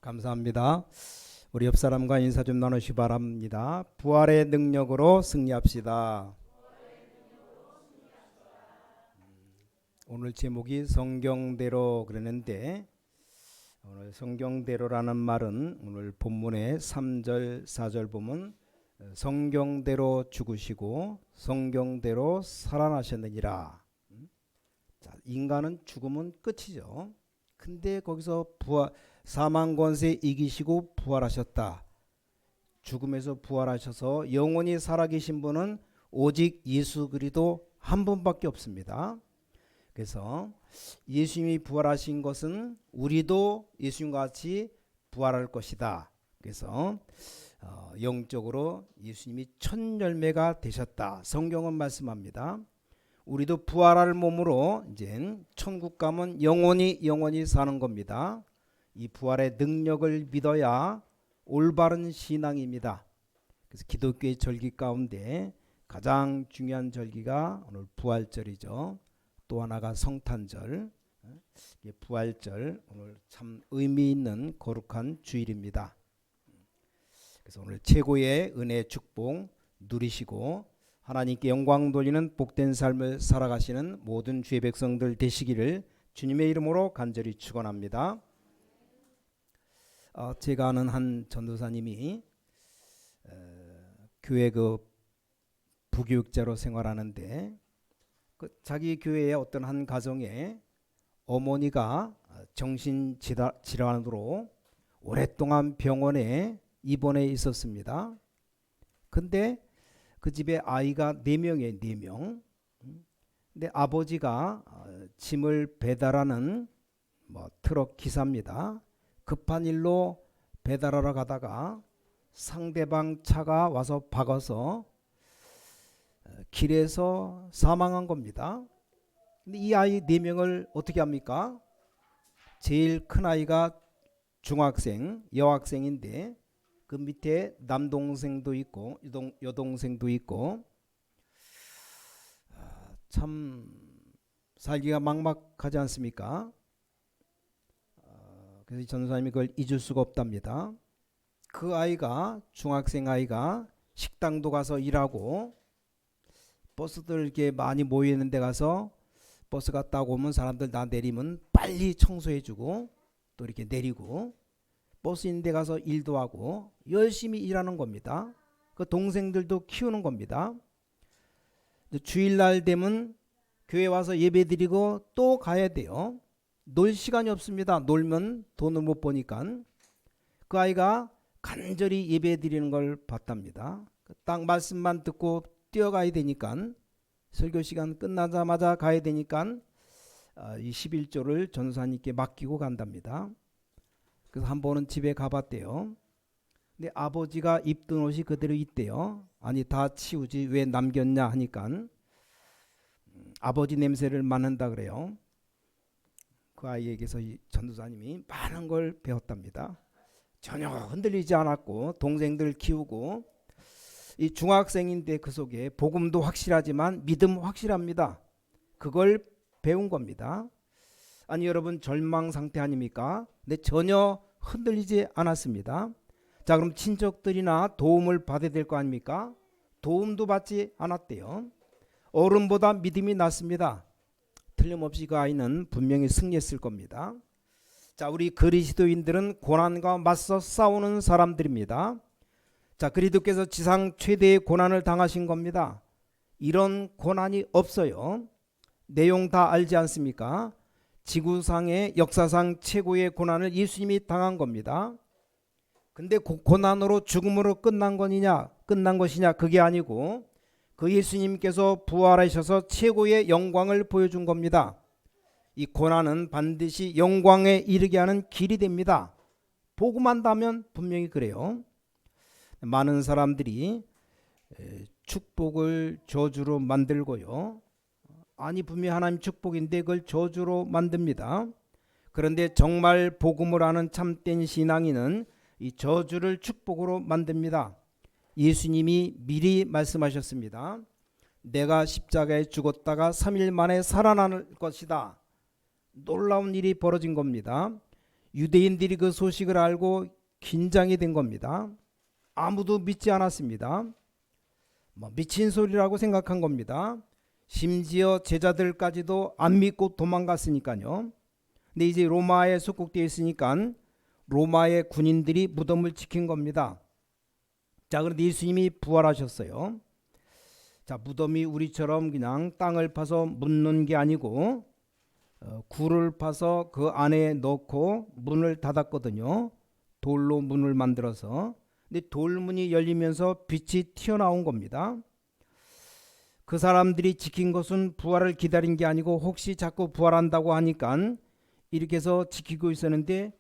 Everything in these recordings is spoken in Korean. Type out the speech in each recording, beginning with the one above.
감사합니다. 우리 옆 사람과 인사 좀 나누시 바랍니다. 부활의 능력으로 승리합시다. 오늘 제목이 성경대로 그러는데, 오늘 성경대로라는 말은 오늘 본문의 3절 4절 보면 성경대로 죽으시고 성경대로 살아나셨느니라. 자, 인간은 죽으면 끝이죠. 근데 거기서 사망 권세 이기시고 부활하셨다. 죽음에서 부활하셔서 영원히 살아계신 분은 오직 예수 그리스도 한 분밖에 없습니다. 그래서 예수님이 부활하신 것은 우리도 예수님과 같이 부활할 것이다. 그래서 영적으로 예수님이 첫 열매가 되셨다. 성경은 말씀합니다. 우리도 부활할 몸으로 이제 천국 가면 영원히 사는 겁니다. 이 부활의 능력을 믿어야 올바른 신앙입니다. 그래서 기독교의 절기 가운데 가장 중요한 절기가 오늘 부활절이죠. 또 하나가 성탄절, 부활절, 오늘 참 의미 있는 거룩한 주일입니다. 그래서 오늘 최고의 은혜 축복 누리시고 하나님께 영광 돌리는 복된 삶을 살아가시는 모든 주의 백성들 되시기를 주님의 이름으로 간절히 축원합니다. 제가 아는 한 전도사님이 교회 부교육자로 생활하는데 자기 교회의 어떤 한 가정에 어머니가 정신질환으로 오랫동안 병원에 입원해 있었습니다. 근데 그 집에 아이가 4명이에요. 4명. 근데 아버지가 짐을 배달하는 트럭 기사입니다. 급한 일로 배달하러 가다가 상대방 차가 와서 박아서 길에서 사망한 겁니다. 근데 이 아이 4명을 어떻게 합니까? 제일 큰 아이가 중학생, 여학생인데 그 밑에 남동생도 있고 여동생도 있고 참 살기가 막막하지 않습니까? 그래서 전도사님이 그걸 잊을 수가 없답니다. 그 아이가 중학생 아이가 식당도 가서 일하고 버스들 이렇게 많이 모여 있는 데 가서 버스 갔다 오면 사람들 다 내리면 빨리 청소해주고 또 이렇게 내리고 버스 있는 데 가서 일도 하고 열심히 일하는 겁니다. 그 동생들도 키우는 겁니다. 주일날 되면 교회 와서 예배 드리고 또 가야 돼요. 놀 시간이 없습니다. 놀면 돈을 못 버니까. 그 아이가 간절히 예배 드리는 걸 봤답니다. 딱 말씀만 듣고 뛰어가야 되니까 설교 시간 끝나자마자 가야 되니까 이 11조를 전도사님께 맡기고 간답니다. 그래서 한 번은 집에 가봤대요. 근데 아버지가 입던 옷이 그대로 있대요. 아니 다 치우지 왜 남겼냐 하니까 아버지 냄새를 맡는다 그래요. 그 아이에게서 이 전도사님이 많은 걸 배웠답니다. 전혀 흔들리지 않았고 동생들 키우고 이 중학생인데 그 속에 복음도 확실하지만 믿음 확실합니다. 그걸 배운 겁니다. 아니 여러분 절망 상태 아닙니까? 근데 전혀 흔들리지 않았습니다. 자 그럼 친척들이나 도움을 받아야 될 거 아닙니까? 도움도 받지 않았대요. 어른보다 믿음이 낮습니다. 틀림없이 그 아이는 분명히 승리했을 겁니다. 자 우리 그리스도인들은 고난과 맞서 싸우는 사람들입니다. 자 그리스도께서 지상 최대의 고난을 당하신 겁니다. 이런 고난이 없어요. 내용 다 알지 않습니까? 지구상의 역사상 최고의 고난을 예수님이 당한 겁니다. 근데 고난으로 죽음으로 끝난 것이냐 그게 아니고 그 예수님께서 부활하셔서 최고의 영광을 보여준 겁니다. 이 고난은 반드시 영광에 이르게 하는 길이 됩니다. 복음한다면 분명히 그래요. 많은 사람들이 축복을 저주로 만들고요. 아니 분명히 하나님 축복인데 그걸 저주로 만듭니다. 그런데 정말 복음을 아는 참된 신앙인은 이 저주를 축복으로 만듭니다. 예수님이 미리 말씀하셨습니다. 내가 십자가에 죽었다가 3일 만에 살아날 것이다. 놀라운 일이 벌어진 겁니다. 유대인들이 그 소식을 알고 긴장이 된 겁니다. 아무도 믿지 않았습니다. 미친 소리라고 생각한 겁니다. 심지어 제자들까지도 안 믿고 도망갔으니까요. 근데 이제 로마에 속국되어 있으니까 로마의 군인들이 무덤을 지킨 겁니다. 자, 그런데 예수님이 부활하셨어요. 자, 무덤이 우리처럼 그냥 땅을 파서 묻는 게 아니고 굴을 파서 그 안에 넣고 문을 닫았거든요. 돌로 문을 만들어서. 근데 돌문이 열리면서 빛이 튀어나온 겁니다. 그 사람들이 지킨 것은 부활을 기다린 게 아니고 혹시 자꾸 부활한다고 하니까 이렇게 해서 지키고 있었는데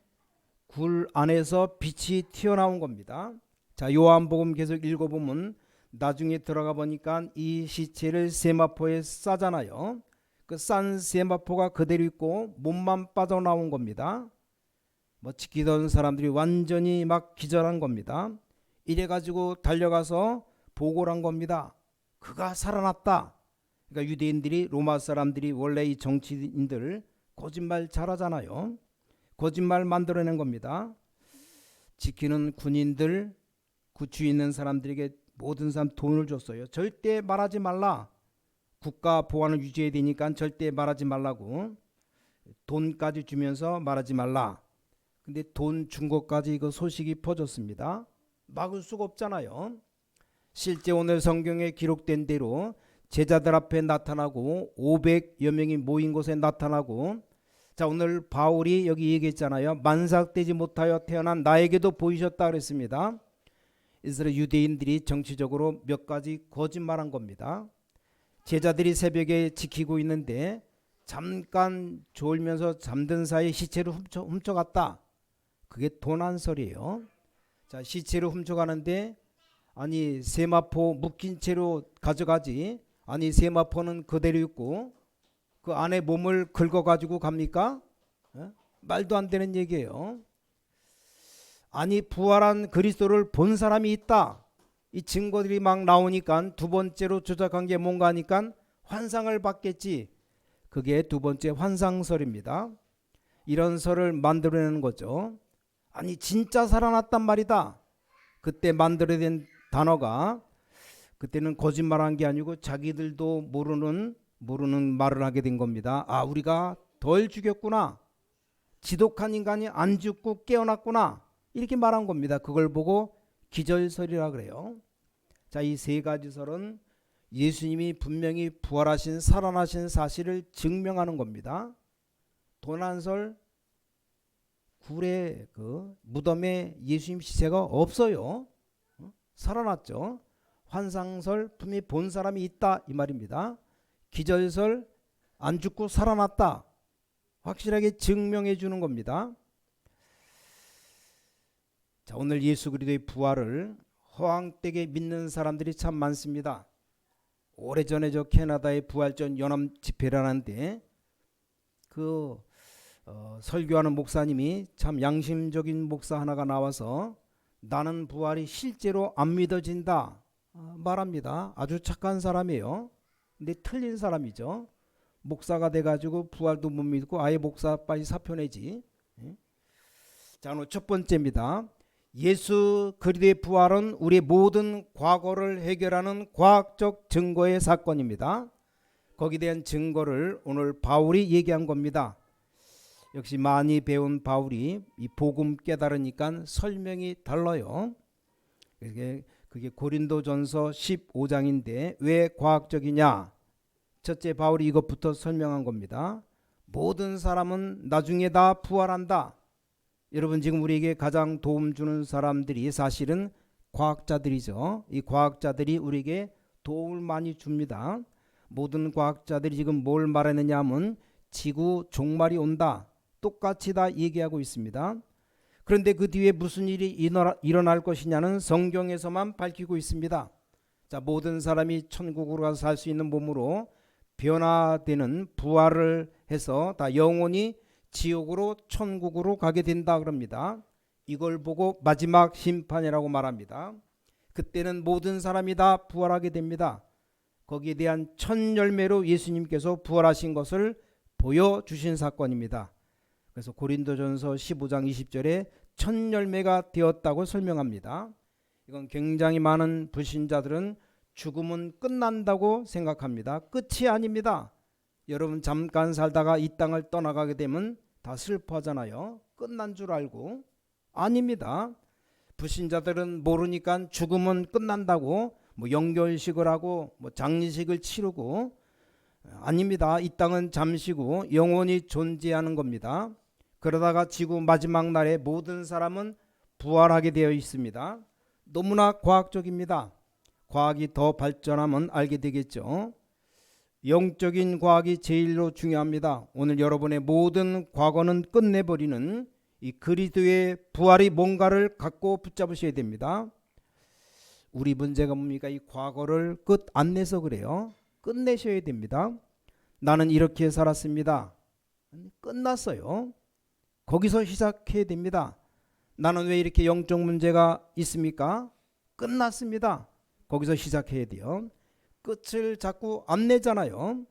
굴 안에서 빛이 튀어나온 겁니다. 자, 요한복음 계속 읽어보면 나중에 들어가 보니까 이 시체를 세마포에 싸잖아요. 그 싼 세마포가 그대로 있고 몸만 빠져나온 겁니다. 지키던 사람들이 완전히 막 기절한 겁니다. 이래가지고 달려가서 보고를 한 겁니다. 그가 살아났다. 그러니까 유대인들이, 로마 사람들이 원래 이 정치인들 거짓말 잘하잖아요. 거짓말 만들어낸 겁니다. 지키는 군인들, 그 주위 있는 사람들에게 모든 사람 돈을 줬어요. 절대 말하지 말라. 국가 보안을 유지해야 되니까 절대 말하지 말라고. 돈까지 주면서 말하지 말라. 근데 돈 준 것까지 이거 소식이 퍼졌습니다. 막을 수가 없잖아요. 실제 오늘 성경에 기록된 대로 제자들 앞에 나타나고 500여 명이 모인 곳에 나타나고, 자, 오늘 바울이 여기 얘기했잖아요. 만삭되지 못하여 태어난 나에게도 보이셨다 그랬습니다. 이스라엘 유대인들이 정치적으로 몇 가지 거짓말한 겁니다. 제자들이 새벽에 지키고 있는데 잠깐 졸면서 잠든 사이에 시체를 훔쳐갔다. 그게 도난설이에요. 자, 시체를 훔쳐가는데 아니 세마포 묶인 채로 가져가지. 아니 세마포는 그대로 있고 그 안에 몸을 긁어가지고 갑니까? 말도 안 되는 얘기예요. 아니 부활한 그리스도를 본 사람이 있다. 이 증거들이 막 나오니까 두 번째로 조작한 게 뭔가 하니까 환상을 받겠지. 그게 두 번째 환상설입니다. 이런 설을 만들어내는 거죠. 아니 진짜 살아났단 말이다. 그때 만들어낸 단어가 그때는 거짓말한 게 아니고 자기들도 모르는 말을 하게 된 겁니다. 아, 우리가 덜 죽였구나. 지독한 인간이 안 죽고 깨어났구나. 이렇게 말한 겁니다. 그걸 보고 기절설이라 그래요. 자, 이 세 가지 설은 예수님이 분명히 부활하신 살아나신 사실을 증명하는 겁니다. 도난설, 굴의 그 무덤에 예수님 시체가 없어요. 살아났죠. 환상설, 분명히 본 사람이 있다 이 말입니다. 기절설, 안 죽고 살아났다. 확실하게 증명해 주는 겁니다. 자, 오늘 예수 그리스도의 부활을 허황되게 믿는 사람들이 참 많습니다. 오래전에 저 캐나다의 부활전 연합 집회를 하는데 설교하는 목사님이 참 양심적인 목사 하나가 나와서 나는 부활이 실제로 안 믿어진다 말합니다. 아주 착한 사람이에요. 근데 틀린 사람이죠. 목사가 돼가지고 부활도 못 믿고 아예 목사 빨리 사표 내지. 자, 오늘 첫 번째입니다. 예수 그리스도의 부활은 우리의 모든 과거를 해결하는 과학적 증거의 사건입니다. 거기에 대한 증거를 오늘 바울이 얘기한 겁니다. 역시 많이 배운 바울이 이 복음 깨달으니까 설명이 달라요. 그게 고린도전서 15장인데 왜 과학적이냐? 첫째, 바울이 이것부터 설명한 겁니다. 모든 사람은 나중에 다 부활한다. 여러분, 지금 우리에게 가장 도움 주는 사람들이 사실은 과학자들이죠. 이 과학자들이 우리에게 도움을 많이 줍니다. 모든 과학자들이 지금 뭘 말하느냐 하면 지구 종말이 온다. 똑같이 다 얘기하고 있습니다. 그런데 그 뒤에 무슨 일이 일어날 것이냐는 성경에서만 밝히고 있습니다. 자, 모든 사람이 천국으로 가서 살 수 있는 몸으로 변화되는 부활을 해서 다 영원히 지옥으로 천국으로 가게 된다 그럽니다. 이걸 보고 마지막 심판이라고 말합니다. 그때는 모든 사람이 다 부활하게 됩니다. 거기에 대한 첫 열매로 예수님께서 부활하신 것을 보여주신 사건입니다. 그래서 고린도전서 15장 20절에 첫 열매가 되었다고 설명합니다. 이건 굉장히 많은 불신자들은 죽음은 끝난다고 생각합니다. 끝이 아닙니다. 여러분 잠깐 살다가 이 땅을 떠나가게 되면 다 슬퍼하잖아요. 끝난 줄 알고. 아닙니다. 불신자들은 모르니까 죽음은 끝난다고 영결식을 하고 장례식을 치르고. 아닙니다. 이 땅은 잠시고 영원히 존재하는 겁니다. 그러다가 지구 마지막 날에 모든 사람은 부활하게 되어 있습니다. 너무나 과학적입니다. 과학이 더 발전하면 알게 되겠죠. 영적인 과학이 제일로 중요합니다. 오늘 여러분의 모든 과거는 끝내버리는 이 그리스도의 부활이 뭔가를 갖고 붙잡으셔야 됩니다. 우리 문제가 뭡니까? 이 과거를 끝 안 내서 그래요. 끝내셔야 됩니다. 나는 이렇게 살았습니다. 끝났어요. 거기서 시작해야 됩니다. 나는 왜 이렇게 영적 문제가 있습니까? 끝났습니다. 거기서 시작해야 돼요. 끝을 자꾸 안 내잖아요.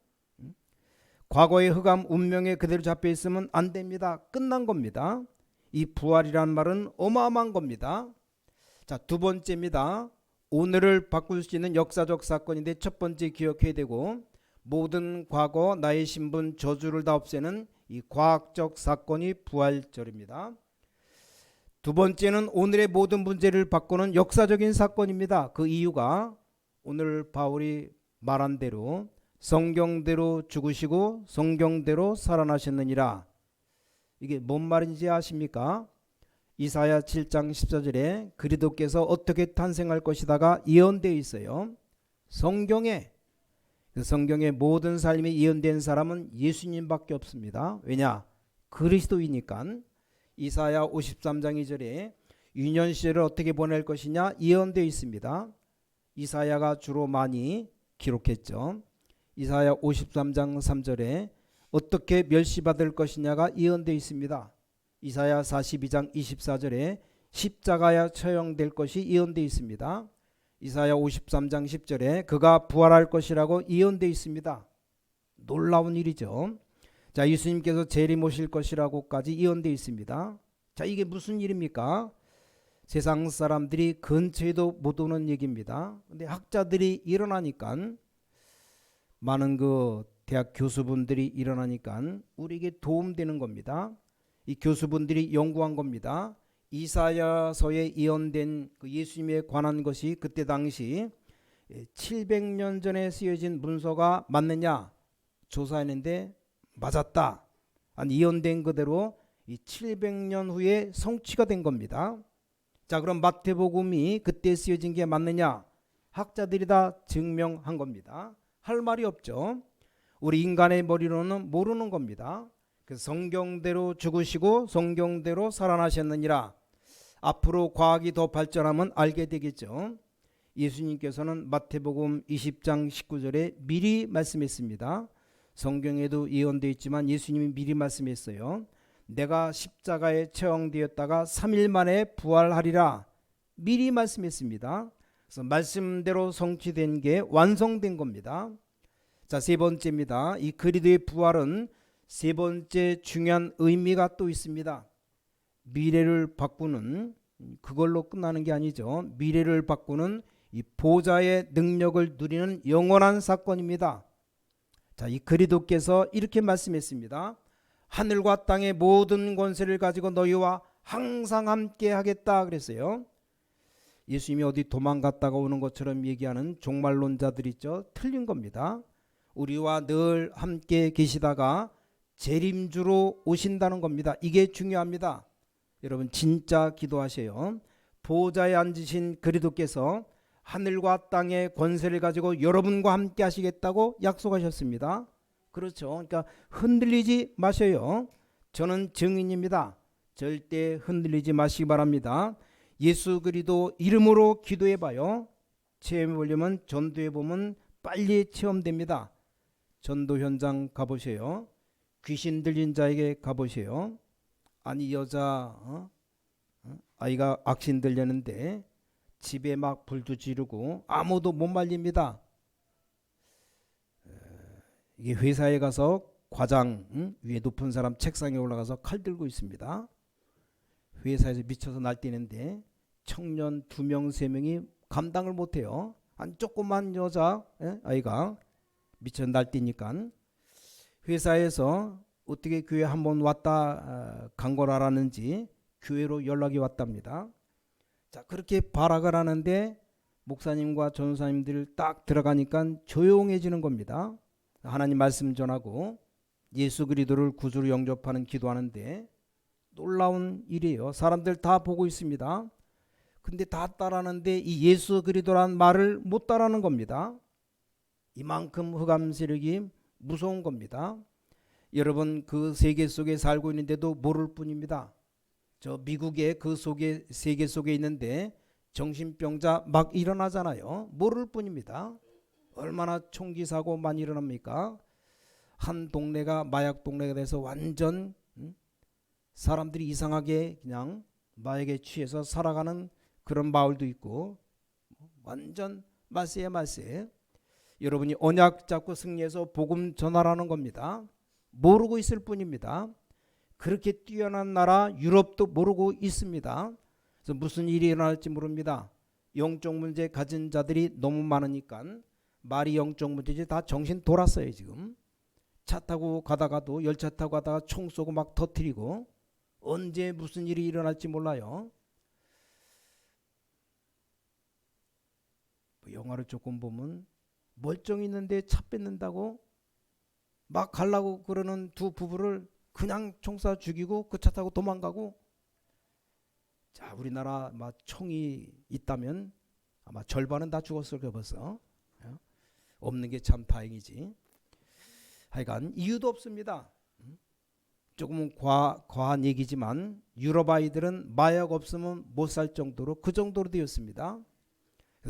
과거의 흑암 운명에 그대로 잡혀 있으면 안 됩니다. 끝난 겁니다. 이 부활이란 말은 어마어마한 겁니다. 자, 두 번째입니다. 오늘을 바꿀 수 있는 역사적 사건인데 첫 번째 기억해야 되고, 모든 과거 나의 신분 저주를 다 없애는 이 과학적 사건이 부활절입니다. 두 번째는 오늘의 모든 문제를 바꾸는 역사적인 사건입니다. 그 이유가 오늘 바울이 말한 대로 성경대로 죽으시고 성경대로 살아나셨느니라. 이게 뭔 말인지 아십니까? 이사야 7장 14절에 그리스도께서 어떻게 탄생할 것이다가 예언되어 있어요. 성경에. 그 성경의 모든 삶이 예언된 사람은 예수님밖에 없습니다. 왜냐? 그리스도이니까. 이사야 53장 2절에 유년 시절을 어떻게 보낼 것이냐 예언되어 있습니다. 이사야가 주로 많이 기록했죠. 이사야 53장 3절에 어떻게 멸시받을 것이냐가 예언되어 있습니다. 이사야 42장 24절에 십자가에 처형될 것이 예언되어 있습니다. 이사야 53장 10절에 그가 부활할 것이라고 예언되어 있습니다. 놀라운 일이죠. 자, 예수님께서 재림오실 것이라고까지 예언되어 있습니다. 자, 이게 무슨 일입니까? 세상 사람들이 근처에도 못 오는 얘기입니다. 근데 학자들이 일어나니까, 많은 그 대학 교수분들이 일어나니까 우리에게 도움되는 겁니다. 이 교수분들이 연구한 겁니다. 이사야서에 예언된 그 예수님에 관한 것이 그때 당시 700년 전에 쓰여진 문서가 맞느냐 조사했는데 맞았다. 예언된 그대로 이 700년 후에 성취가 된 겁니다. 자, 그럼 마태복음이 그때 쓰여진 게 맞느냐? 학자들이 다 증명한 겁니다. 할 말이 없죠. 우리 인간의 머리로는 모르는 겁니다. 그래서 성경대로 죽으시고 성경대로 살아나셨느니라. 앞으로 과학이 더 발전하면 알게 되겠죠. 예수님께서는 마태복음 20장 19절에 미리 말씀했습니다. 성경에도 예언되어 있지만 예수님이 미리 말씀했어요. 내가 십자가에 처형되었다가 3일 만에 부활하리라. 미리 말씀했습니다. 그래서 말씀대로 성취된 게 완성된 겁니다. 자, 세 번째입니다. 이 그리스도의 부활은 세 번째 중요한 의미가 또 있습니다. 미래를 바꾸는, 그걸로 끝나는 게 아니죠. 미래를 바꾸는 이 보좌의 능력을 누리는 영원한 사건입니다. 자, 이 그리스도께서 이렇게 말씀했습니다. 하늘과 땅의 모든 권세를 가지고 너희와 항상 함께 하겠다 그랬어요. 예수님이 어디 도망갔다가 오는 것처럼 얘기하는 종말론자들 있죠. 틀린 겁니다. 우리와 늘 함께 계시다가 재림주로 오신다는 겁니다. 이게 중요합니다. 여러분 진짜 기도하세요. 보좌에 앉으신 그리스도께서 하늘과 땅의 권세를 가지고 여러분과 함께 하시겠다고 약속하셨습니다. 그렇죠. 그러니까 흔들리지 마셔요. 저는 증인입니다. 절대 흔들리지 마시기 바랍니다. 예수 그리스도 이름으로 기도해봐요. 체험해보려면 전도해보면 빨리 체험됩니다. 전도 현장 가보세요. 귀신 들린 자에게 가보세요. 아니 여자 아이가 악신 들렸는데 집에 막 불도 지르고 아무도 못 말립니다. 이게 회사에 가서 과장 위에 높은 사람 책상에 올라가서 칼 들고 있습니다. 회사에서 미쳐서 날뛰는데 청년 2명 3명이 감당을 못해요. 한 조그만 여자 아이가 미쳐 날뛰니까 회사에서 어떻게 교회 한번 왔다 간 걸 알았는지 교회로 연락이 왔답니다. 자, 그렇게 발악을 하는데 목사님과 전사님들 딱 들어가니까 조용해지는 겁니다. 하나님 말씀 전하고 예수 그리스도를 구주로 영접하는 기도하는데 놀라운 일이에요. 사람들 다 보고 있습니다. 근데 다 따라하는데 이 예수 그리스도란 말을 못 따라하는 겁니다. 이만큼 흑암 세력이 무서운 겁니다. 여러분, 그 세계 속에 살고 있는데도 모를 뿐입니다. 저 미국의 그 속에 세계 속에 있는데 정신병자 막 일어나잖아요. 모를 뿐입니다. 얼마나 총기 사고 많이 일어납니까? 한 동네가 마약 동네가 돼서 완전 사람들이 이상하게 그냥 마약에 취해서 살아가는 그런 마을도 있고 완전 말세야 말세. 여러분이 언약 잡고 승리해서 복음 전하라는 겁니다. 모르고 있을 뿐입니다. 그렇게 뛰어난 나라 유럽도 모르고 있습니다. 그래서 무슨 일이 일어날지 모릅니다. 영적 문제 가진 자들이 너무 많으니까 말이 영적 문제지 다 정신 돌았어요. 지금 차 타고 가다가도 열차 타고 가다가 총 쏘고 막 터뜨리고 언제 무슨 일이 일어날지 몰라요. 영화를 조금 보면 멀쩡히 있는데 차 뺏는다고 막 가려고 그러는 두 부부를 그냥 총 쏴 죽이고 그 차 타고 도망가고. 자, 우리나라 막 총이 있다면 아마 절반은 다 죽었을 거야 벌써. 없는 게 참 다행이지. 하여간 이유도 없습니다. 조금은 과한 얘기지만 유럽 아이들은 마약 없으면 못 살 정도로 그 정도로 되었습니다.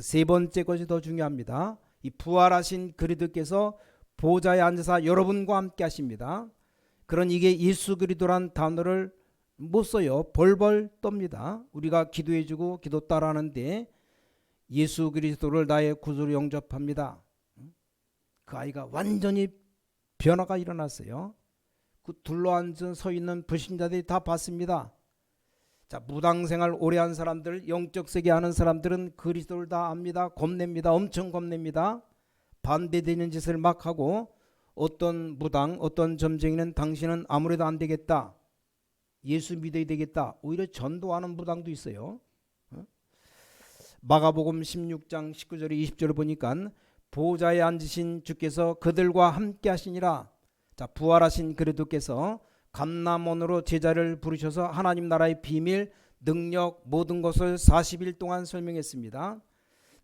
세 번째 것이 더 중요합니다. 이 부활하신 그리스도께서 보좌에 앉아서 여러분과 함께 하십니다. 그런 이게 예수 그리스도란 단어를 못 써요. 벌벌 떱니다. 우리가 기도해주고 기도 따라하는데 예수 그리스도를 나의 구주로 영접합니다. 그 아이가 완전히 변화가 일어났어요. 그 둘러앉은 서 있는 불신자들이 다 봤습니다. 자, 무당생활 오래 한 사람들, 영적 세계 하는 사람들은 그리스도를 다 압니다. 겁냅니다. 엄청 겁냅니다. 반대되는 짓을 막 하고 어떤 무당, 어떤 점쟁이는 당신은 아무래도 안 되겠다. 예수 믿어야 되겠다. 오히려 전도하는 무당도 있어요. 마가복음 16장 19절 20절을 보니까 보좌에 앉으신 주께서 그들과 함께 하시니라. 자, 부활하신 그리스도께서 감람원으로 제자를 부르셔서 하나님 나라의 비밀, 능력, 모든 것을 40일 동안 설명했습니다.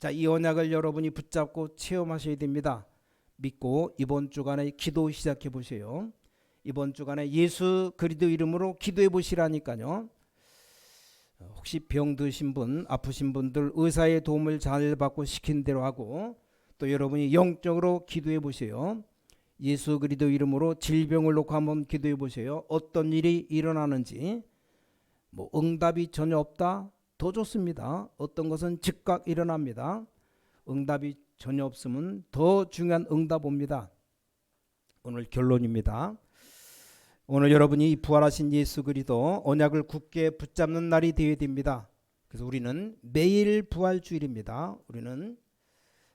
자, 이 언약을 여러분이 붙잡고 체험하셔야 됩니다. 믿고 이번 주간에 기도 시작해 보세요. 이번 주간에 예수 그리스도 이름으로 기도해 보시라니까요. 혹시 병드신 분, 아프신 분들 의사의 도움을 잘 받고 시킨 대로 하고 또 여러분이 영적으로 기도해 보세요. 예수 그리스도 이름으로 질병을 놓고 한번 기도해 보세요. 어떤 일이 일어나는지. 뭐 응답이 전혀 없다? 더 좋습니다. 어떤 것은 즉각 일어납니다. 응답이 전혀 없으면 더 중요한 응답 옵니다. 오늘 결론입니다. 오늘 여러분이 부활하신 예수 그리스도 언약을 굳게 붙잡는 날이 되어야 됩니다. 그래서 우리는 매일 부활주일입니다. 우리는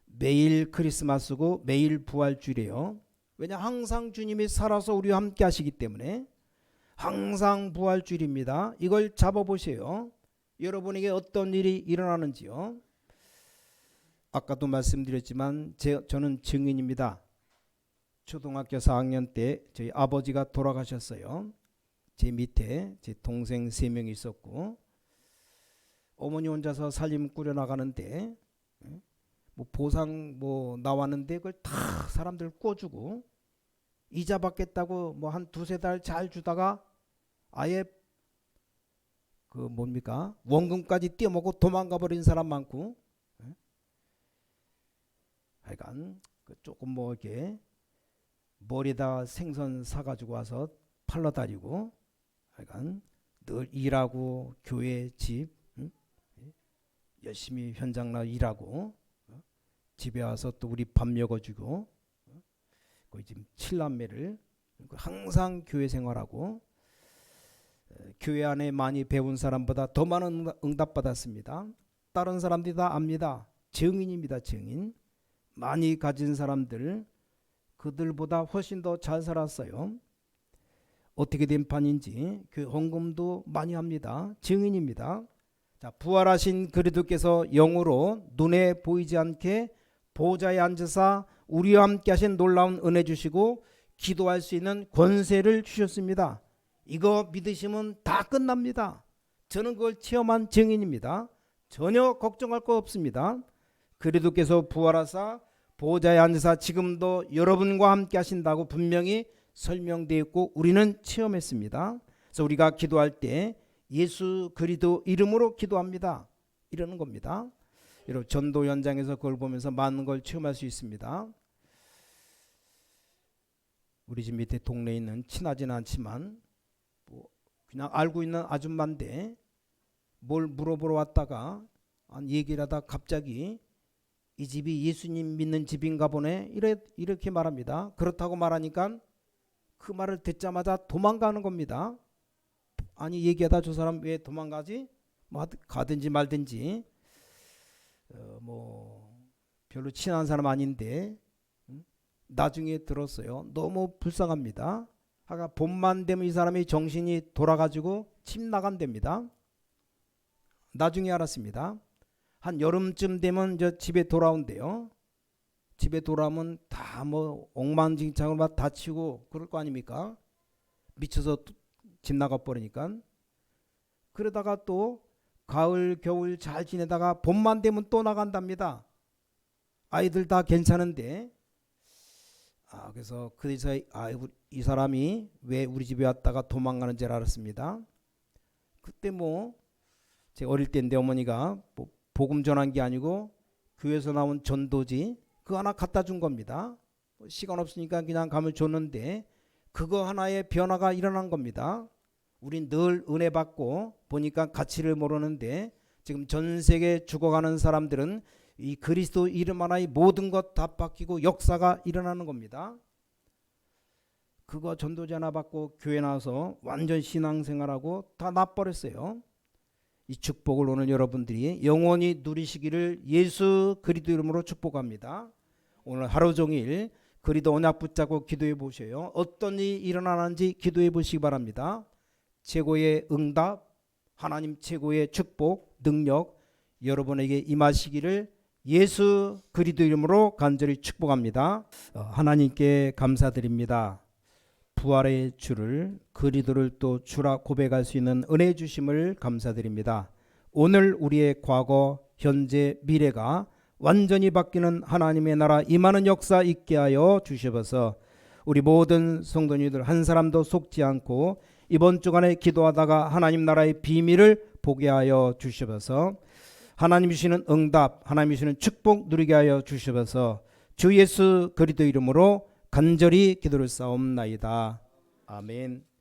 매일 크리스마스고 매일 부활주일이에요. 왜냐, 항상 주님이 살아서 우리와 함께 하시기 때문에 항상 부활주일입니다. 이걸 잡아보세요. 여러분에게 어떤 일이 일어나는지요. 아까도 말씀드렸지만 저는 증인입니다. 초등학교 4학년 때 저희 아버지가 돌아가셨어요. 제 밑에 제 동생 3명이 있었고 어머니 혼자서 살림 꾸려나가는데 뭐 보상 뭐 나왔는데 그걸 다 사람들 꿔주고 이자 받겠다고 뭐 한 2-3달 잘 주다가 아예 그 뭡니까 원금까지 떼어먹고 도망가 버린 사람 많고. 하여간 조금 뭐 이렇게 머리에다 생선 사가지고 와서 팔러 다니고 하여간 늘 일하고 교회 집 열심히 현장 나 일하고 집에 와서 또 우리 밥 먹어주고 거의 지금 7남매를 항상 교회 생활하고 교회 안에 많이 배운 사람보다 더 많은 응답 받았습니다. 다른 사람들이 다 압니다. 증인입니다. 증인. 많이 가진 사람들 그들보다 훨씬 더 잘 살았어요. 어떻게 된 판인지 그 헌금도 많이 합니다. 증인입니다. 자, 부활하신 그리스도께서 영으로 눈에 보이지 않게 보좌에 앉으사 우리와 함께 하신 놀라운 은혜 주시고 기도할 수 있는 권세를 주셨습니다. 이거 믿으시면 다 끝납니다. 저는 그걸 체험한 증인입니다. 전혀 걱정할 거 없습니다. 그리스도께서 부활하사 보좌에 앉으사 지금도 여러분과 함께 하신다고 분명히 설명되어 있고 우리는 체험했습니다. 그래서 우리가 기도할 때 예수 그리스도 이름으로 기도합니다. 이러는 겁니다. 여러분 전도 현장에서 그걸 보면서 많은 걸 체험할 수 있습니다. 우리 집 밑에 동네에 있는 친하지는 않지만 뭐 그냥 알고 있는 아줌마인데 뭘 물어보러 왔다가 얘기를 하다 갑자기 이 집이 예수님 믿는 집인가 보네 이렇게 말합니다. 그렇다고 말하니까 그 말을 듣자마자 도망가는 겁니다. 아니 얘기하다 저 사람 왜 도망가지? 뭐 가든지 말든지 뭐 별로 친한 사람 아닌데 나중에 들었어요. 너무 불쌍합니다. 아까 봄만 되면 이 사람이 정신이 돌아가지고 침 나간답니다. 나중에 알았습니다. 한 여름쯤 되면 저 집에 돌아온대요. 집에 돌아오면 다 뭐 엉망진창으로 막 다치고 그럴 거 아닙니까? 미쳐서 집 나가 버리니까. 그러다가 또 가을 겨울 잘 지내다가 봄만 되면 또 나간답니다. 아이들 다 괜찮은데 그래서 그래서 이 사람이 왜 우리 집에 왔다가 도망가는 줄 알았습니다. 그때 뭐 제가 어릴 때인데 어머니가 뭐 복음 전한 게 아니고 교회에서 나온 전도지 그거 하나 갖다 준 겁니다. 시간 없으니까 그냥 가면 줬는데 그거 하나의 변화가 일어난 겁니다. 우린 늘 은혜 받고 보니까 가치를 모르는데 지금 전 세계 죽어가는 사람들은 이 그리스도 이름 하나의 모든 것 다 바뀌고 역사가 일어나는 겁니다. 그거 전도지 하나 받고 교회 나와서 완전 신앙생활하고 다 놔버렸어요. 이 축복을 오늘 여러분들이 영원히 누리시기를 예수 그리스도 이름으로 축복합니다. 오늘 하루 종일 그리스도 언약 붙잡고 기도해 보세요. 어떤 일이 일어나는지 기도해 보시기 바랍니다. 최고의 응답, 하나님 최고의 축복, 능력 여러분에게 임하시기를 예수 그리스도 이름으로 간절히 축복합니다. 하나님께 감사드립니다. 부활의 주를 그리스도를 또 주라 고백할 수 있는 은혜 주심을 감사드립니다. 오늘 우리의 과거, 현재, 미래가 완전히 바뀌는 하나님의 나라 임하는 역사 있게 하여 주시옵소서. 우리 모든 성도님들 한 사람도 속지 않고 이번 주간에 기도하다가 하나님 나라의 비밀을 보게 하여 주시옵소서. 하나님 주시는 응답, 하나님 주시는 축복 누리게 하여 주시옵소서. 주 예수 그리스도 이름으로 간절히 기도를 싸움나이다. 아멘.